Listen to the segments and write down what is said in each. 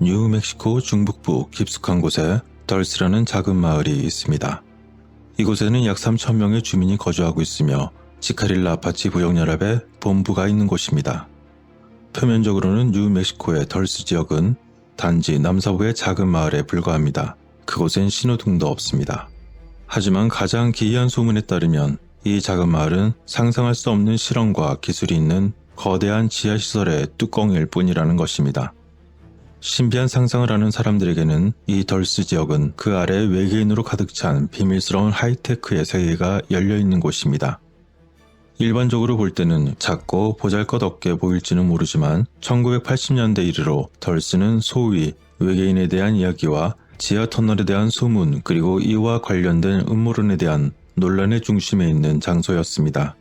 뉴멕시코 중북부 깊숙한 곳에 덜스라는 작은 마을이 있습니다. 이곳에는 약 3,000명의 주민이 거주하고 있으며 지카릴라 아파치 부역연합의 본부가 있는 곳입니다. 표면적으로는 뉴멕시코의 덜스 지역은 단지 남서부의 작은 마을에 불과합니다. 그곳엔 신호등도 없습니다. 하지만 가장 기이한 소문에 따르면 이 작은 마을은 상상할 수 없는 실험과 기술이 있는 거대한 지하시설의 뚜껑일 뿐이라는 것입니다. 신비한 상상을 하는 사람들에게는 이 덜스 지역은 그 아래 외계인으로 가득 찬 비밀스러운 하이테크의 세계가 열려있는 곳입니다. 일반적으로 볼 때는 작고 보잘것없게 보일지는 모르지만 1980년대 이르로 덜스는 소위 외계인에 대한 이야기와 지하 터널에 대한 소문 그리고 이와 관련된 음모론에 대한 논란의 중심에 있는 장소였습니다.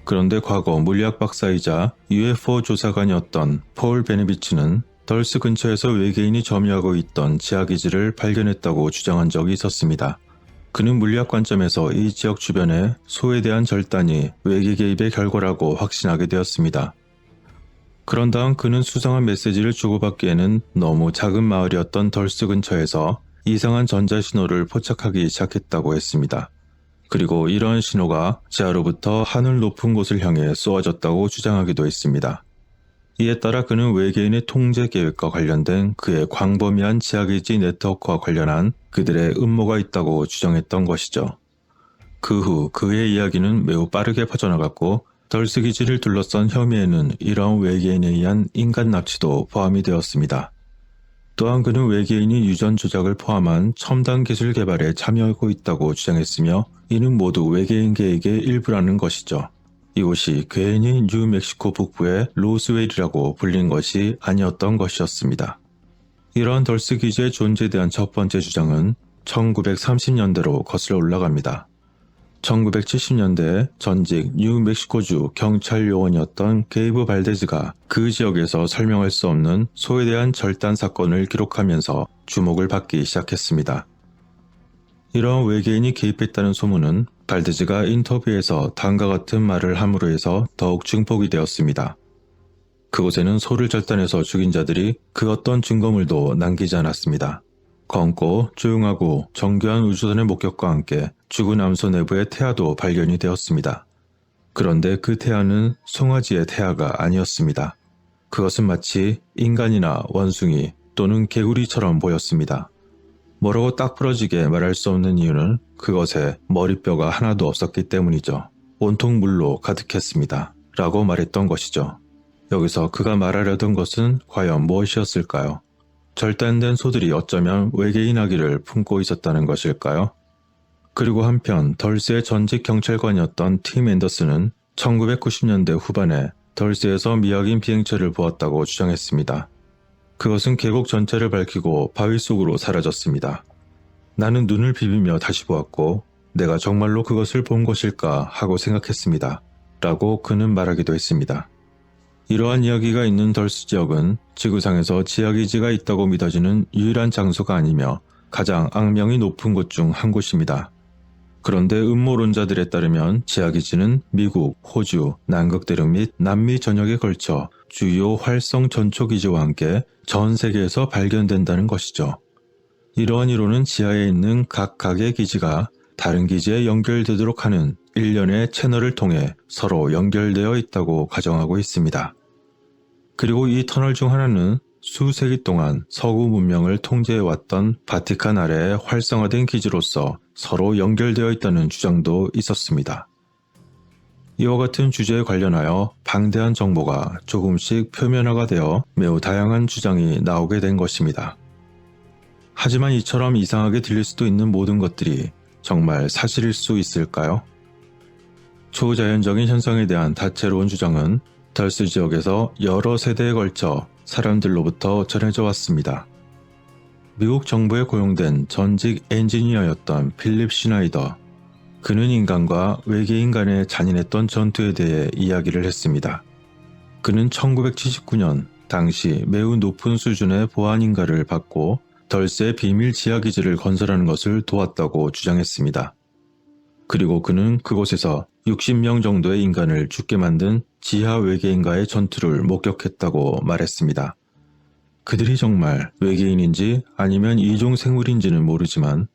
그런데 과거 물리학 박사이자 UFO 조사관이었던 폴 베네비치는 덜스 근처에서 외계인이 점유하고 있던 지하기지를 발견했다고 주장한 적이 있었습니다. 그는 물리학 관점에서 이 지역 주변의 소에 대한 절단이 외계 개입의 결과라고 확신하게 되었습니다. 그런 다음 그는 수상한 메시지를 주고받기에는 너무 작은 마을이었던 덜스 근처에서 이상한 전자신호를 포착하기 시작했다고 했습니다. 그리고 이러한 신호가 지하로부터 하늘 높은 곳을 향해 쏘아졌다고 주장하기도 했습니다. 이에 따라 그는 외계인의 통제 계획과 관련된 그의 광범위한 지하기지 네트워크와 관련한 그들의 음모가 있다고 주장했던 것이죠. 그 후 그의 이야기는 매우 빠르게 퍼져나갔고 덜스 기지를 둘러싼 혐의에는 이러한 외계인에 의한 인간 납치도 포함이 되었습니다. 또한 그는 외계인이 유전 조작을 포함한 첨단 기술 개발에 참여하고 있다고 주장했으며 이는 모두 외계인 계획의 일부라는 것이죠. 이곳이 괜히 뉴멕시코 북부의 로스웰이라고 불린 것이 아니었던 것이었습니다. 이러한 덜스 기지의 존재에 대한 첫 번째 주장은 1930년대로 거슬러 올라갑니다. 1970년대에 전직 뉴멕시코주 경찰 요원이었던 게이브 발데즈가 그 지역에서 설명할 수 없는 소에 대한 절단 사건을 기록하면서 주목을 받기 시작했습니다. 이러한 외계인이 개입했다는 소문은 발데즈가 인터뷰에서 다음과 같은 말을 함으로 해서 더욱 증폭이 되었습니다. 그곳에는 소를 절단해서 죽인 자들이 그 어떤 증거물도 남기지 않았습니다. 검고 조용하고 정교한 우주선의 목격과 함께 죽은 암소 내부의 태아도 발견이 되었습니다. 그런데 그 태아는 송아지의 태아가 아니었습니다. 그것은 마치 인간이나 원숭이 또는 개구리처럼 보였습니다. 뭐라고 딱 부러지게 말할 수 없는 이유는 그것에 머리뼈가 하나도 없었기 때문이죠. 온통 물로 가득했습니다. 라고 말했던 것이죠. 여기서 그가 말하려던 것은 과연 무엇이었을까요? 절단된 소들이 어쩌면 외계인 아기를 품고 있었다는 것일까요? 그리고 한편 덜스의 전직 경찰관이었던 팀 앤더슨은 1990년대 후반에 덜스에서 미확인 비행체를 보았다고 주장했습니다. 그것은 계곡 전체를 밝히고 바위 속으로 사라졌습니다. 나는 눈을 비비며 다시 보았고 내가 정말로 그것을 본 것일까 하고 생각했습니다. 라고 그는 말하기도 했습니다. 이러한 이야기가 있는 덜스 지역은 지구상에서 지하기지가 있다고 믿어지는 유일한 장소가 아니며 가장 악명이 높은 곳 중 한 곳입니다. 그런데 음모론자들에 따르면 지하기지는 미국, 호주, 남극대륙 및 남미 전역에 걸쳐 주요 활성 전초기지와 함께 전 세계에서 발견된다는 것이죠. 이러한 이론은 지하에 있는 각각의 기지가 다른 기지에 연결되도록 하는 일련의 채널을 통해 서로 연결되어 있다고 가정하고 있습니다. 그리고 이 터널 중 하나는 수세기 동안 서구 문명을 통제해왔던 바티칸 아래에 활성화된 기지로서 서로 연결되어 있다는 주장도 있었습니다. 이와 같은 주제에 관련하여 방대한 정보가 조금씩 표면화가 되어 매우 다양한 주장이 나오게 된 것입니다. 하지만 이처럼 이상하게 들릴 수도 있는 모든 것들이 정말 사실일 수 있을까요? 초자연적인 현상에 대한 다채로운 주장은 덜스 지역에서 여러 세대에 걸쳐 사람들로부터 전해져 왔습니다. 미국 정부에 고용된 전직 엔지니어였던 필립 시나이더, 그는 인간과 외계인 간의 잔인했던 전투에 대해 이야기를 했습니다. 그는 1979년 당시 매우 높은 수준의 보안 인가를 받고 덜스의 비밀 지하기지를 건설하는 것을 도왔다고 주장했습니다. 그리고 그는 그곳에서 60명 정도의 인간을 죽게 만든 지하 외계인과의 전투를 목격했다고 말했습니다. 그들이 정말 외계인인지 아니면 이종 생물인지는 모르지만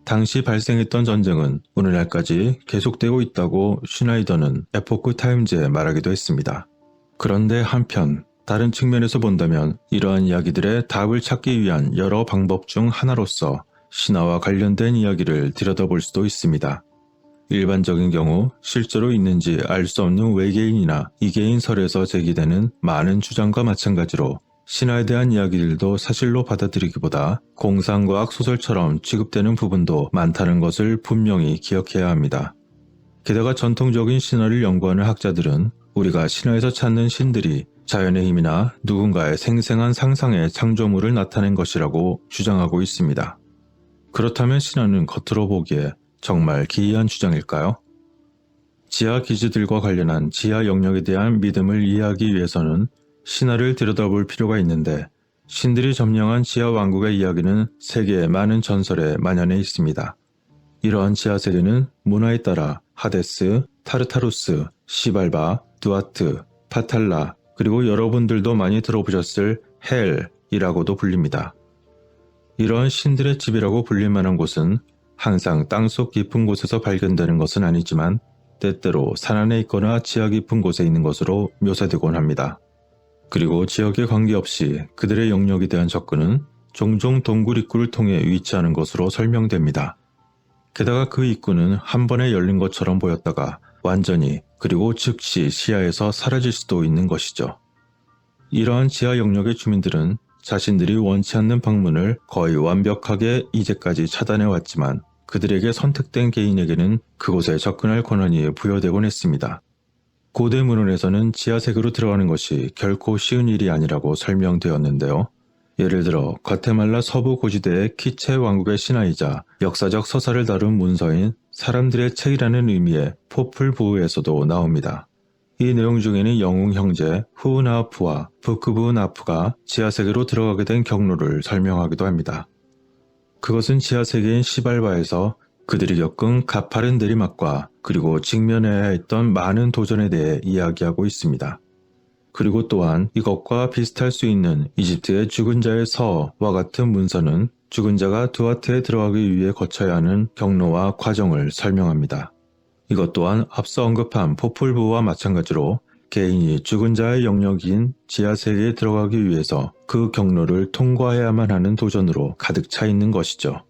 당시 발생했던 전쟁은 오늘날까지 계속되고 있다고 슈나이더는 에포크 타임즈에 말하기도 했습니다. 그런데 한편 다른 측면에서 본다면 이러한 이야기들의 답을 찾기 위한 여러 방법 중 하나로서 신화와 관련된 이야기를 들여다볼 수도 있습니다. 일반적인 경우 실제로 있는지 알 수 없는 외계인이나 이계인 설에서 제기되는 많은 주장과 마찬가지로 신화에 대한 이야기들도 사실로 받아들이기보다 공상과학 소설처럼 취급되는 부분도 많다는 것을 분명히 기억해야 합니다. 게다가 전통적인 신화를 연구하는 학자들은 우리가 신화에서 찾는 신들이 자연의 힘이나 누군가의 생생한 상상의 창조물을 나타낸 것이라고 주장하고 있습니다. 그렇다면 신화는 겉으로 보기에 정말 기이한 주장일까요? 지하 기지들과 관련한 지하 영역에 대한 믿음을 이해하기 위해서는 신화를 들여다볼 필요가 있는데 신들이 점령한 지하 왕국의 이야기는 세계의 많은 전설에 만연해 있습니다. 이러한 지하 세계는 문화에 따라 하데스, 타르타루스, 시발바, 두아트, 파탈라 그리고 여러분들도 많이 들어보셨을 헬이라고도 불립니다. 이러한 신들의 집이라고 불릴 만한 곳은 항상 땅속 깊은 곳에서 발견되는 것은 아니지만 때때로 산 안에 있거나 지하 깊은 곳에 있는 것으로 묘사되곤 합니다. 그리고 지역에 관계없이 그들의 영역에 대한 접근은 종종 동굴 입구를 통해 위치하는 것으로 설명됩니다. 게다가 그 입구는 한 번에 열린 것처럼 보였다가 완전히 그리고 즉시 시야에서 사라질 수도 있는 것이죠. 이러한 지하 영역의 주민들은 자신들이 원치 않는 방문을 거의 완벽하게 이제까지 차단해왔지만 그들에게 선택된 개인에게는 그곳에 접근할 권한이 부여되곤 했습니다. 고대 문헌에서는 지하세계로 들어가는 것이 결코 쉬운 일이 아니라고 설명되었는데요. 예를 들어 과테말라 서부 고지대의 키체 왕국의 신화이자 역사적 서사를 다룬 문서인 사람들의 책이라는 의미의 포풀부에서도 나옵니다. 이 내용 중에는 영웅 형제 후우나아프와 부크부나아프가 지하세계로 들어가게 된 경로를 설명하기도 합니다. 그것은 지하세계인 시발바에서 그들이 겪은 가파른 내리막과 그리고 직면해야 했던 많은 도전에 대해 이야기하고 있습니다. 그리고 또한 이것과 비슷할 수 있는 이집트의 죽은 자의 서와 같은 문서는 죽은 자가 두아트에 들어가기 위해 거쳐야 하는 경로와 과정을 설명합니다. 이것 또한 앞서 언급한 포풀부와 마찬가지로 개인이 죽은 자의 영역인 지하세계에 들어가기 위해서 그 경로를 통과해야만 하는 도전으로 가득 차 있는 것이죠.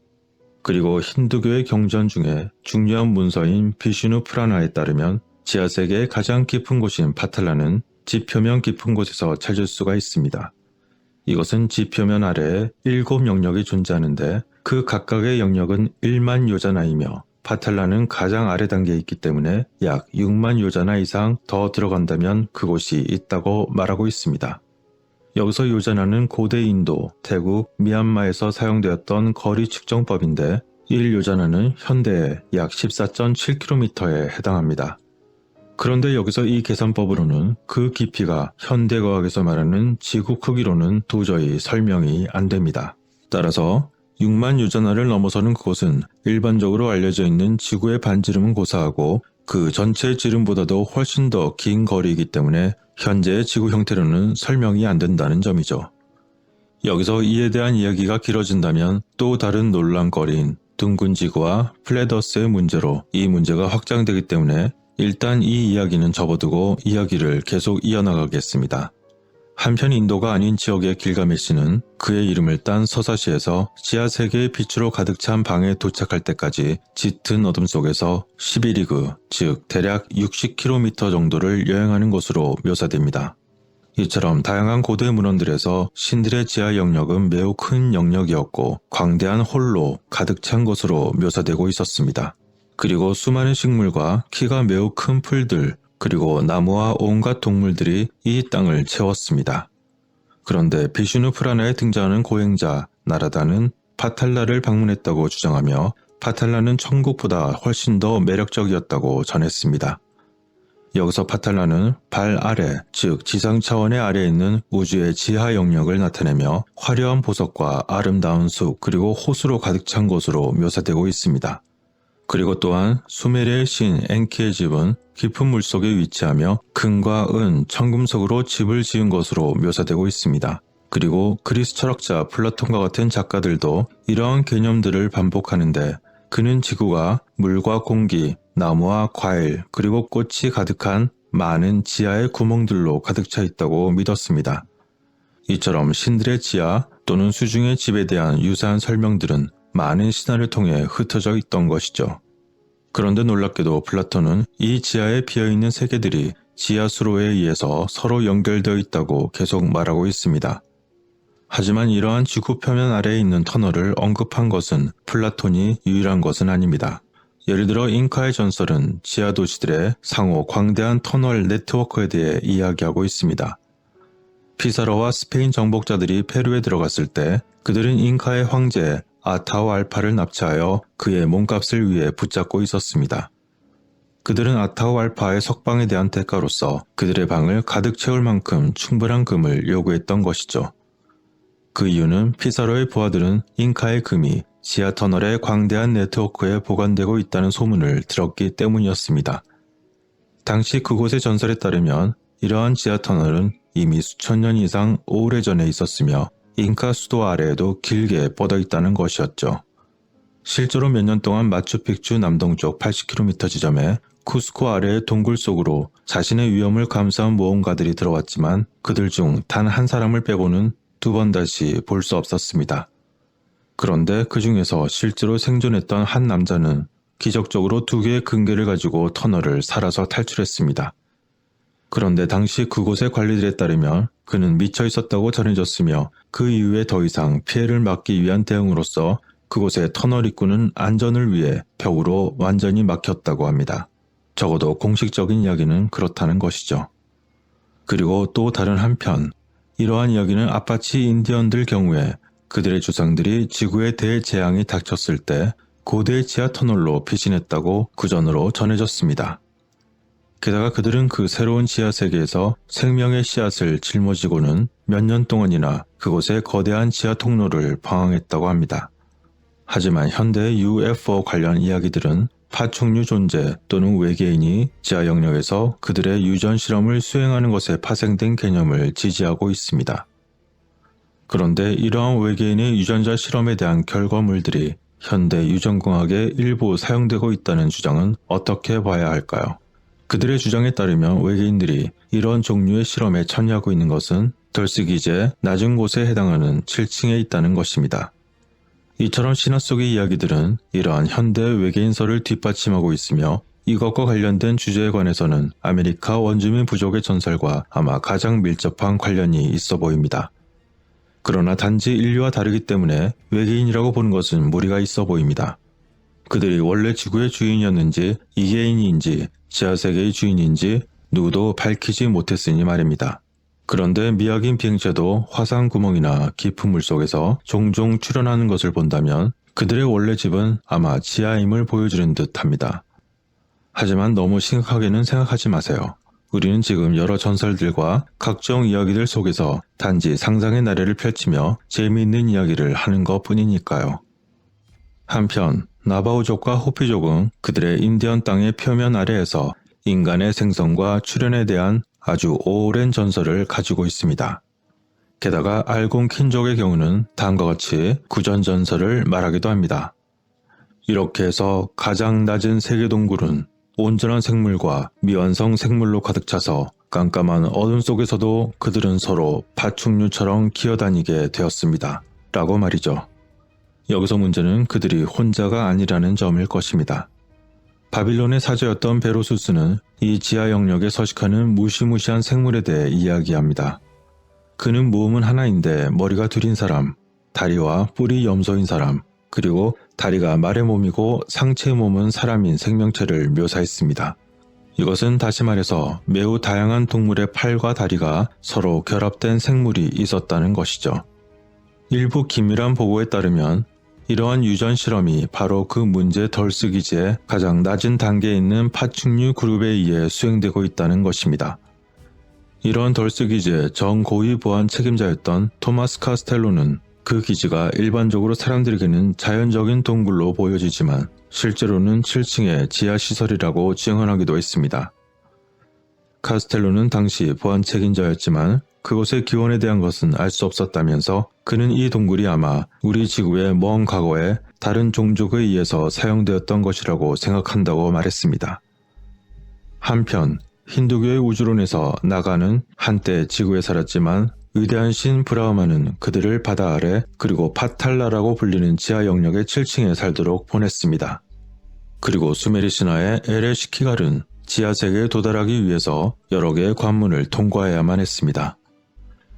그리고 힌두교의 경전 중에 중요한 문서인 비슈누 프라나에 따르면 지하세계의 가장 깊은 곳인 파탈라는 지표면 깊은 곳에서 찾을 수가 있습니다. 이것은 지표면 아래에 7 영역이 존재하는데 그 각각의 영역은 1만 요자나이며 파탈라는 가장 아래 단계에 있기 때문에 약 6만 요자나 이상 더 들어간다면 그곳이 있다고 말하고 있습니다. 여기서 요자나는 고대 인도, 태국, 미얀마에서 사용되었던 거리 측정법인데 1요자나는 현대의 약 14.7km에 해당합니다. 그런데 여기서 이 계산법으로는 그 깊이가 현대과학에서 말하는 지구 크기로는 도저히 설명이 안 됩니다. 따라서 6만 요자나를 넘어서는 그곳은 일반적으로 알려져 있는 지구의 반지름은 고사하고 그 전체 지름보다도 훨씬 더 긴 거리이기 때문에 현재의 지구 형태로는 설명이 안 된다는 점이죠. 여기서 이에 대한 이야기가 길어진다면 또 다른 논란거리인 둥근 지구와 플레더스의 문제로 이 문제가 확장되기 때문에 일단 이 이야기는 접어두고 이야기를 계속 이어나가겠습니다. 한편 인도가 아닌 지역의 길가메시는 그의 이름을 딴 서사시에서 지하세계의 빛으로 가득 찬 방에 도착할 때까지 짙은 어둠 속에서 12리그, 즉 대략 60km 정도를 여행하는 것으로 묘사됩니다. 이처럼 다양한 고대 문헌들에서 신들의 지하 영역은 매우 큰 영역이었고 광대한 홀로 가득 찬 것으로 묘사되고 있었습니다. 그리고 수많은 식물과 키가 매우 큰 풀들, 그리고 나무와 온갖 동물들이 이 땅을 채웠습니다. 그런데 비슈누 프라나에 등장하는 고행자 나라다는 파탈라를 방문했다고 주장하며 파탈라는 천국보다 훨씬 더 매력적이었다고 전했습니다. 여기서 파탈라는 발 아래, 즉 지상 차원의 아래에 있는 우주의 지하 영역을 나타내며 화려한 보석과 아름다운 숲 그리고 호수로 가득 찬 곳으로 묘사되고 있습니다. 그리고 또한 수메르의 신 엔키의 집은 깊은 물속에 위치하며 금과 은, 청금석으로 집을 지은 것으로 묘사되고 있습니다. 그리고 그리스 철학자 플라톤과 같은 작가들도 이러한 개념들을 반복하는데 그는 지구가 물과 공기, 나무와 과일, 그리고 꽃이 가득한 많은 지하의 구멍들로 가득 차 있다고 믿었습니다. 이처럼 신들의 지하 또는 수중의 집에 대한 유사한 설명들은 많은 신화를 통해 흩어져 있던 것이죠. 그런데 놀랍게도 플라톤은 이 지하에 비어있는 세계들이 지하 수로에 의해서 서로 연결되어 있다고 계속 말하고 있습니다. 하지만 이러한 지구 표면 아래에 있는 터널을 언급한 것은 플라톤이 유일한 것은 아닙니다. 예를 들어 잉카의 전설은 지하 도시들의 상호 광대한 터널 네트워크에 대해 이야기하고 있습니다. 피사로와 스페인 정복자들이 페루에 들어갔을 때 그들은 잉카의 황제 아타오알파를 납치하여 그의 몸값을 위해 붙잡고 있었습니다. 그들은 아타오알파의 석방에 대한 대가로서 그들의 방을 가득 채울 만큼 충분한 금을 요구했던 것이죠. 그 이유는 피사로의 부하들은 잉카의 금이 지하 터널의 광대한 네트워크에 보관되고 있다는 소문을 들었기 때문이었습니다. 당시 그곳의 전설에 따르면 이러한 지하 터널은 이미 수천 년 이상 오래전에 있었으며 잉카 수도 아래에도 길게 뻗어 있다는 것이었죠. 실제로 몇 년 동안 마추픽추 남동쪽 80km 지점에 쿠스코 아래의 동굴 속으로 자신의 위험을 감수한 모험가들이 들어왔지만 그들 중 단 한 사람을 빼고는 두 번 다시 볼 수 없었습니다. 그런데 그 중에서 실제로 생존했던 한 남자는 기적적으로 2개의 금괴를 가지고 터널을 살아서 탈출했습니다. 그런데 당시 그곳의 관리들에 따르면 그는 미쳐 있었다고 전해졌으며 그 이후에 더 이상 피해를 막기 위한 대응으로서 그곳의 터널 입구는 안전을 위해 벽으로 완전히 막혔다고 합니다. 적어도 공식적인 이야기는 그렇다는 것이죠. 그리고 또 다른 한편, 이러한 이야기는 아파치 인디언들 경우에 그들의 조상들이 지구에 대재앙이 닥쳤을 때 고대 지하 터널로 피신했다고 구전으로 전해졌습니다. 게다가 그들은 그 새로운 지하 세계에서 생명의 씨앗을 짊어지고는 몇 년 동안이나 그곳의 거대한 지하 통로를 방황했다고 합니다. 하지만 현대의 UFO 관련 이야기들은 파충류 존재 또는 외계인이 지하 영역에서 그들의 유전 실험을 수행하는 것에 파생된 개념을 지지하고 있습니다. 그런데 이러한 외계인의 유전자 실험에 대한 결과물들이 현대 유전공학에 일부 사용되고 있다는 주장은 어떻게 봐야 할까요? 그들의 주장에 따르면 외계인들이 이런 종류의 실험에 참여하고 있는 것은 덜스기제 낮은 곳에 해당하는 7층에 있다는 것입니다. 이처럼 신화 속의 이야기들은 이러한 현대 외계인설을 뒷받침하고 있으며 이것과 관련된 주제에 관해서는 아메리카 원주민 부족의 전설과 아마 가장 밀접한 관련이 있어 보입니다. 그러나 단지 인류와 다르기 때문에 외계인이라고 보는 것은 무리가 있어 보입니다. 그들이 원래 지구의 주인이었는지 이계인인지 지하세계의 주인인지 누구도 밝히지 못했으니 말입니다. 그런데 미확인 비행체도 화산 구멍이나 깊은 물속에서 종종 출현하는 것을 본다면 그들의 원래 집은 아마 지하임을 보여주는 듯합니다. 하지만 너무 심각하게는 생각하지 마세요. 우리는 지금 여러 전설들과 각종 이야기들 속에서 단지 상상의 나래를 펼치며 재미있는 이야기를 하는 것 뿐이니까요. 한편 나바우족과 호피족은 그들의 인디언 땅의 표면 아래에서 인간의 생성과 출현에 대한 아주 오랜 전설을 가지고 있습니다. 게다가 알곤킨족의 경우는 다음과 같이 구전 전설을 말하기도 합니다. 이렇게 해서 가장 낮은 세계 동굴은 온전한 생물과 미완성 생물로 가득 차서 깜깜한 어둠 속에서도 그들은 서로 파충류처럼 기어다니게 되었습니다. 라고 말이죠. 여기서 문제는 그들이 혼자가 아니라는 점일 것입니다. 바빌론의 사제였던 베로수스는 이 지하 영역에 서식하는 무시무시한 생물에 대해 이야기합니다. 그는 몸은 하나인데 머리가 둘인 사람, 다리와 뿔이 염소인 사람, 그리고 다리가 말의 몸이고 상체의 몸은 사람인 생명체를 묘사했습니다. 이것은 다시 말해서 매우 다양한 동물의 팔과 다리가 서로 결합된 생물이 있었다는 것이죠. 일부 긴밀한 보고에 따르면 이러한 유전 실험이 바로 그 문제 덜쓰기지의 가장 낮은 단계에 있는 파충류 그룹에 의해 수행되고 있다는 것입니다. 이러한 덜쓰기지의 정고위 보안 책임자였던 토마스 카스텔로는 그 기지가 일반적으로 사람들에게는 자연적인 동굴로 보여지지만 실제로는 7층의 지하시설이라고 증언하기도 했습니다. 카스텔로는 당시 보안 책임자였지만 그곳의 기원에 대한 것은 알 수 없었다면서 그는 이 동굴이 아마 우리 지구의 먼 과거에 다른 종족에 의해서 사용되었던 것이라고 생각한다고 말했습니다. 한편 힌두교의 우주론에서 나가는 한때 지구에 살았지만 위대한 신 브라흐마는 그들을 바다 아래 그리고 파탈라라고 불리는 지하 영역의 7층에 살도록 보냈습니다. 그리고 수메리 신화의 에레시키갈은 지하 세계에 도달하기 위해서 여러 개의 관문을 통과해야만 했습니다.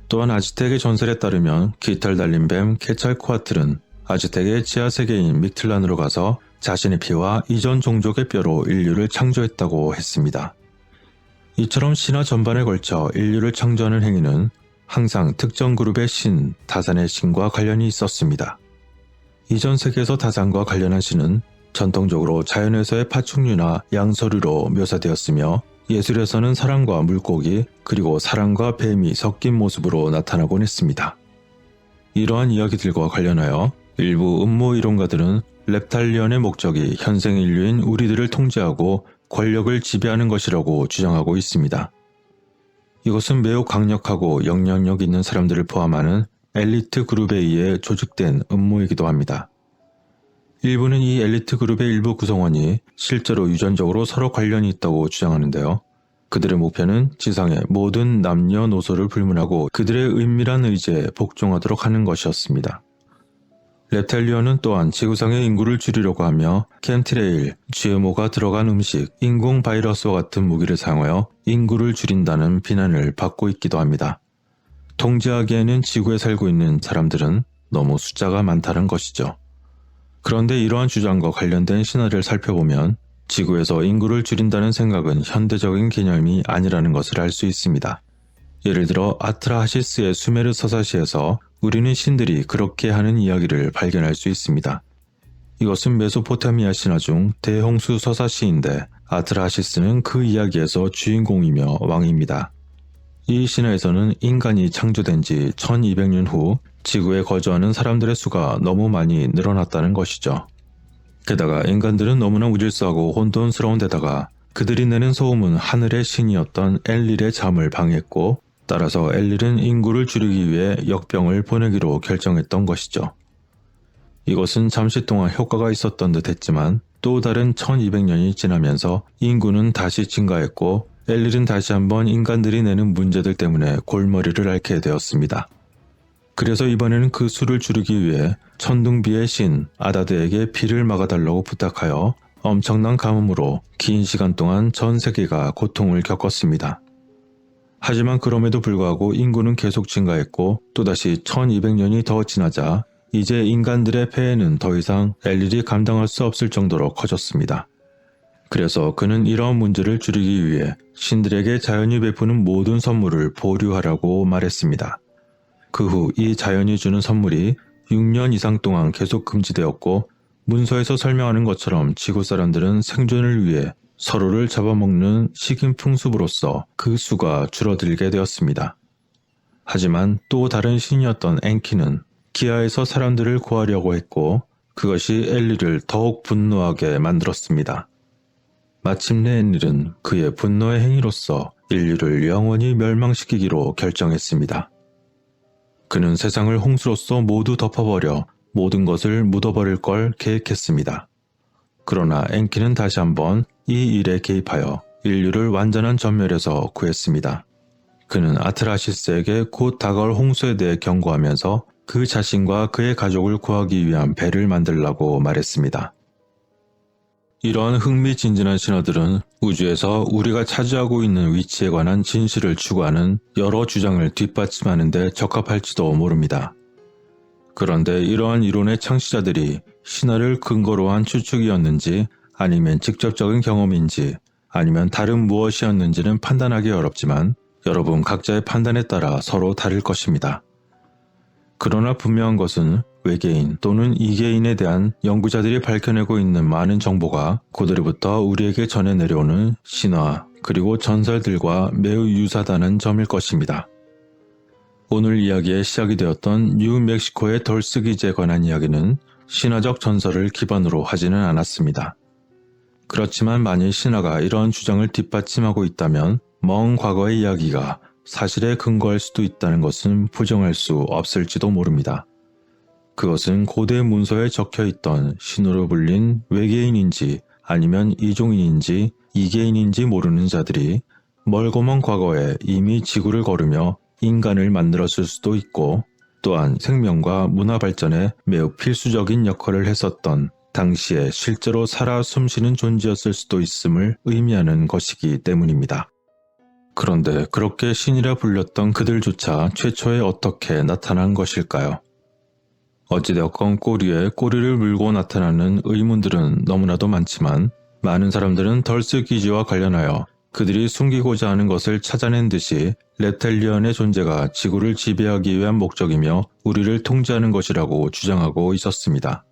또한 아즈텍의 전설에 따르면 깃털 달린 뱀 케찰코아틀은 아즈텍의 지하 세계인 믹틀란으로 가서 자신의 피와 이전 종족의 뼈로 인류를 창조했다고 했습니다. 이처럼 신화 전반에 걸쳐 인류를 창조하는 행위는 항상 특정 그룹의 신, 다산의 신과 관련이 있었습니다. 이전 세계에서 다산과 관련한 신은 전통적으로 자연에서의 파충류나 양서류로 묘사되었으며 예술에서는 사람과 물고기 그리고 사람과 뱀이 섞인 모습으로 나타나곤 했습니다. 이러한 이야기들과 관련하여 일부 음모 이론가들은 렙탈리언의 목적이 현생 인류인 우리들을 통제하고 권력을 지배하는 것이라고 주장하고 있습니다. 이것은 매우 강력하고 영향력 있는 사람들을 포함하는 엘리트 그룹에 의해 조직된 음모이기도 합니다. 일부는 이 엘리트 그룹의 일부 구성원이 실제로 유전적으로 서로 관련이 있다고 주장하는데요. 그들의 목표는 지상의 모든 남녀노소를 불문하고 그들의 은밀한 의지에 복종하도록 하는 것이었습니다. 렙탈리언은 또한 지구상의 인구를 줄이려고 하며 캠트레일, GMO가 들어간 음식, 인공 바이러스와 같은 무기를 사용하여 인구를 줄인다는 비난을 받고 있기도 합니다. 통제하기에는 지구에 살고 있는 사람들은 너무 숫자가 많다는 것이죠. 그런데 이러한 주장과 관련된 신화를 살펴보면 지구에서 인구를 줄인다는 생각은 현대적인 개념이 아니라는 것을 알 수 있습니다. 예를 들어 아트라하시스의 수메르 서사시에서 우리는 신들이 그렇게 하는 이야기를 발견할 수 있습니다. 이것은 메소포타미아 신화 중 대홍수 서사시인데 아트라하시스는 그 이야기에서 주인공이며 왕입니다. 이 신화에서는 인간이 창조된 지 1200년 후 지구에 거주하는 사람들의 수가 너무 많이 늘어났다는 것이죠. 게다가 인간들은 너무나 무질서하고 혼돈스러운 데다가 그들이 내는 소음은 하늘의 신이었던 엘릴의 잠을 방해했고 따라서 엘릴은 인구를 줄이기 위해 역병을 보내기로 결정했던 것이죠. 이것은 잠시 동안 효과가 있었던 듯 했지만 또 다른 1200년이 지나면서 인구는 다시 증가했고 엘릴은 다시 한번 인간들이 내는 문제들 때문에 골머리를 앓게 되었습니다. 그래서 이번에는 그 수를 줄이기 위해 천둥비의 신 아다드에게 비를 막아달라고 부탁하여 엄청난 가뭄으로 긴 시간 동안 전 세계가 고통을 겪었습니다. 하지만 그럼에도 불구하고 인구는 계속 증가했고 또다시 1200년이 더 지나자 이제 인간들의 폐해는 더 이상 엘릴이 감당할 수 없을 정도로 커졌습니다. 그래서 그는 이러한 문제를 줄이기 위해 신들에게 자연이 베푸는 모든 선물을 보류하라고 말했습니다. 그 후 이 자연이 주는 선물이 6년 이상 동안 계속 금지되었고 문서에서 설명하는 것처럼 지구 사람들은 생존을 위해 서로를 잡아먹는 식인풍습으로써 그 수가 줄어들게 되었습니다. 하지만 또 다른 신이었던 엔키는 기아에서 사람들을 구하려고 했고 그것이 엘릴을 더욱 분노하게 만들었습니다. 마침내 엔릴은 그의 분노의 행위로서 인류를 영원히 멸망시키기로 결정했습니다. 그는 세상을 홍수로써 모두 덮어버려 모든 것을 묻어버릴 걸 계획했습니다. 그러나 엔키는 다시 한번 이 일에 개입하여 인류를 완전한 전멸에서 구했습니다. 그는 아트라시스에게 곧 다가올 홍수에 대해 경고하면서 그 자신과 그의 가족을 구하기 위한 배를 만들라고 말했습니다. 이러한 흥미진진한 신화들은 우주에서 우리가 차지하고 있는 위치에 관한 진실을 추구하는 여러 주장을 뒷받침하는 데 적합할지도 모릅니다. 그런데 이러한 이론의 창시자들이 신화를 근거로 한 추측이었는지 아니면 직접적인 경험인지 아니면 다른 무엇이었는지는 판단하기 어렵지만 여러분 각자의 판단에 따라 서로 다를 것입니다. 그러나 분명한 것은 외계인 또는 이계인에 대한 연구자들이 밝혀내고 있는 많은 정보가 고대로부터 우리에게 전해 내려오는 신화 그리고 전설들과 매우 유사하다는 점일 것입니다. 오늘 이야기의 시작이 되었던 뉴멕시코의 덜스 기지에 관한 이야기는 신화적 전설을 기반으로 하지는 않았습니다. 그렇지만 만일 신화가 이러한 주장을 뒷받침하고 있다면 먼 과거의 이야기가 사실에 근거할 수도 있다는 것은 부정할 수 없을지도 모릅니다. 그것은 고대 문서에 적혀있던 신으로 불린 외계인인지 아니면 이종인인지 이계인인지 모르는 자들이 멀고 먼 과거에 이미 지구를 걸으며 인간을 만들었을 수도 있고, 또한 생명과 문화 발전에 매우 필수적인 역할을 했었던 당시에 실제로 살아 숨쉬는 존재였을 수도 있음을 의미하는 것이기 때문입니다. 그런데 그렇게 신이라 불렸던 그들조차 최초에 어떻게 나타난 것일까요? 어찌되었건 꼬리에 꼬리를 물고 나타나는 의문들은 너무나도 많지만, 많은 사람들은 덜스 기지와 관련하여 그들이 숨기고자 하는 것을 찾아낸 듯이 렙텔리언의 존재가 지구를 지배하기 위한 목적이며 우리를 통제하는 것이라고 주장하고 있었습니다.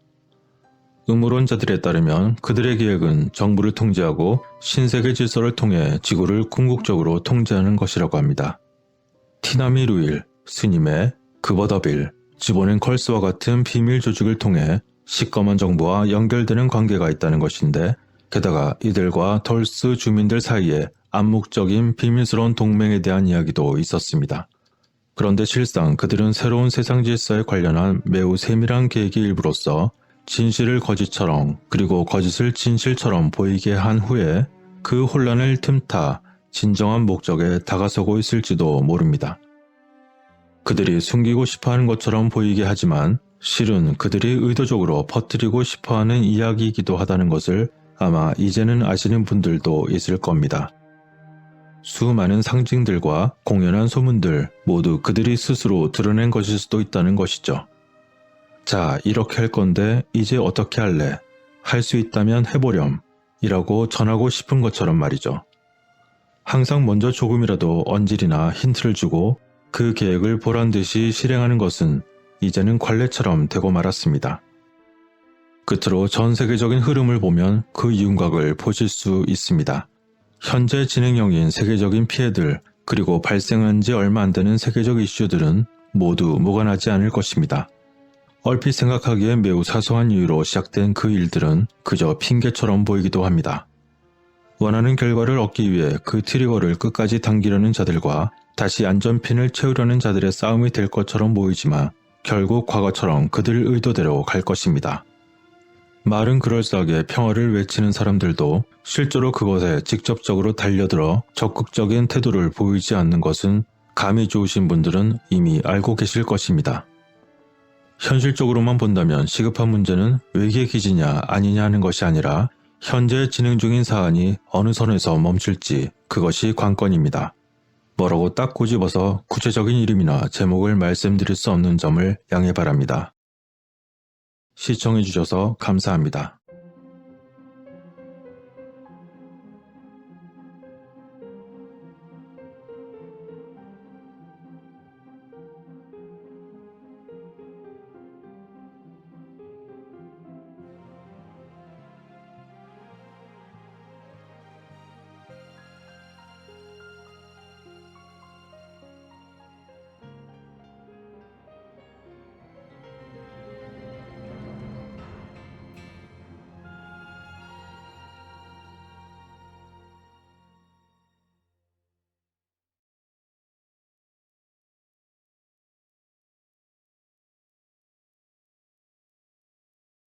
음모론자들에 따르면 그들의 계획은 정부를 통제하고 신세계 질서를 통해 지구를 궁극적으로 통제하는 것이라고 합니다. 티나미 루일, 스님의 그버더빌, 지보넨 컬스와 같은 비밀 조직을 통해 시꺼먼 정부와 연결되는 관계가 있다는 것인데, 게다가 이들과 덜스 주민들 사이에 암묵적인 비밀스러운 동맹에 대한 이야기도 있었습니다. 그런데 실상 그들은 새로운 세상 질서에 관련한 매우 세밀한 계획의 일부로서 진실을 거짓처럼 그리고 거짓을 진실처럼 보이게 한 후에 그 혼란을 틈타 진정한 목적에 다가서고 있을지도 모릅니다. 그들이 숨기고 싶어하는 것처럼 보이게 하지만 실은 그들이 의도적으로 퍼뜨리고 싶어하는 이야기이기도 하다는 것을 아마 이제는 아시는 분들도 있을 겁니다. 수많은 상징들과 공연한 소문들 모두 그들이 스스로 드러낸 것일 수도 있다는 것이죠. 자, 이렇게 할 건데 이제 어떻게 할래? 할 수 있다면 해보렴 이라고 전하고 싶은 것처럼 말이죠. 항상 먼저 조금이라도 언질이나 힌트를 주고 그 계획을 보란듯이 실행하는 것은 이제는 관례처럼 되고 말았습니다. 끝으로 전 세계적인 흐름을 보면 그 윤곽을 보실 수 있습니다. 현재 진행형인 세계적인 피해들, 그리고 발생한 지 얼마 안 되는 세계적 이슈들은 모두 무관하지 않을 것입니다. 얼핏 생각하기에 매우 사소한 이유로 시작된 그 일들은 그저 핑계처럼 보이기도 합니다. 원하는 결과를 얻기 위해 그 트리거를 끝까지 당기려는 자들과 다시 안전핀을 채우려는 자들의 싸움이 될 것처럼 보이지만 결국 과거처럼 그들 의도대로 갈 것입니다. 말은 그럴싸하게 평화를 외치는 사람들도 실제로 그것에 직접적으로 달려들어 적극적인 태도를 보이지 않는 것은 감이 좋으신 분들은 이미 알고 계실 것입니다. 현실적으로만 본다면 시급한 문제는 외계 기지냐 아니냐 하는 것이 아니라 현재 진행 중인 사안이 어느 선에서 멈출지, 그것이 관건입니다. 뭐라고 딱 꼬집어서 구체적인 이름이나 제목을 말씀드릴 수 없는 점을 양해 바랍니다. 시청해주셔서 감사합니다.